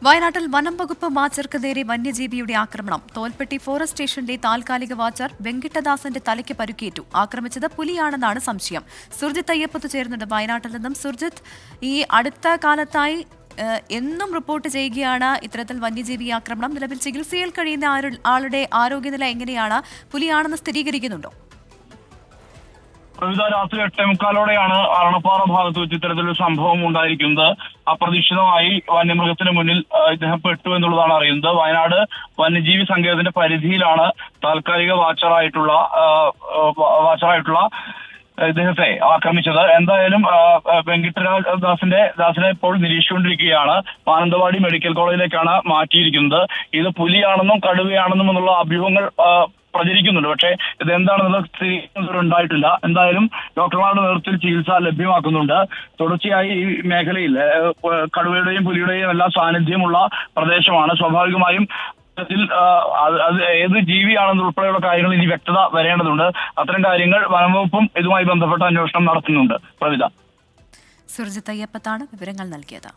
വയനാട്ടിൽ വനം വകുപ്പ് വാച്ചർക്ക് നേരെ വന്യജീവിയുടെ ആക്രമണം. തോൽപ്പെട്ടി ഫോറസ്റ്റ് സ്റ്റേഷന്റെ താൽക്കാലിക വാച്ചർ വെങ്കിട്ടദാസന്റെ തലയ്ക്ക് പരുക്കേറ്റു. ആക്രമിച്ചത് പുലിയാണെന്നാണ് സംശയം. സുർജിത്ത് അയ്യപ്പത്ത് ചേരുന്നുണ്ട് വയനാട്ടിൽ നിന്നും. സുർജിത്ത്, ഈ അടുത്ത കാലത്തായി എന്നും റിപ്പോർട്ട് ചെയ്യുകയാണ് ഇത്തരത്തിൽ വന്യജീവി ആക്രമണം. നിലവിൽ ചികിത്സയിൽ കഴിയുന്ന ആളുടെ ആരോഗ്യനില എങ്ങനെയാണ്? പുലിയാണെന്ന് സ്ഥിരീകരിക്കുന്നുണ്ടോ? രാത്രി 8:45 അരണപ്പാറ ഭാഗത്ത് വെച്ച് ഇത്തരത്തിലൊരു സംഭവം ഉണ്ടായിരിക്കുന്നത്. അപ്രതീക്ഷിതമായി വന്യമൃഗത്തിന് മുന്നിൽ ഇദ്ദേഹം പെട്ടു എന്നുള്ളതാണ് അറിയുന്നത്. വയനാട് വന്യജീവി സങ്കേതത്തിന്റെ പരിധിയിലാണ് താൽക്കാലിക വാച്ചറായിട്ടുള്ള ഇദ്ദേഹത്തെ ആക്രമിച്ചത്. എന്തായാലും ദാസിനെ ഇപ്പോൾ നിരീക്ഷിച്ചുകൊണ്ടിരിക്കുകയാണ്. മാനന്തവാടി മെഡിക്കൽ കോളേജിലേക്കാണ് മാറ്റിയിരിക്കുന്നത്. ഇത് പുലിയാണെന്നും കടുവയാണെന്നും എന്നുള്ള അഭ്യൂഹങ്ങൾ പ്രചരിക്കുന്നുണ്ട്. പക്ഷേ ഇതെന്താണെന്നുള്ള സ്ഥിരീകരണം ഉണ്ടായിട്ടില്ല. എന്തായാലും ഡോക്ടർമാരുടെ നേതൃത്വത്തിൽ ചികിത്സ ലഭ്യമാക്കുന്നുണ്ട്. തുടർച്ചയായി ഈ മേഖലയിൽ കടുവയുടെയും പുലിയുടെയും എല്ലാം സാന്നിധ്യമുള്ള പ്രദേശമാണ്. സ്വാഭാവികമായും അത് ഏത് ജീവിയാണെന്നുൾപ്പെടെയുള്ള കാര്യങ്ങൾ ഇനി വ്യക്തത വരേണ്ടതുണ്ട്. അത്തരം കാര്യങ്ങൾ വനംവകുപ്പും ഇതുമായി ബന്ധപ്പെട്ട അന്വേഷണം നടത്തുന്നുണ്ട്. പ്രവിത. സുർജിത്ത് അയ്യപ്പത്താണ് വിവരങ്ങൾ നൽകിയത്.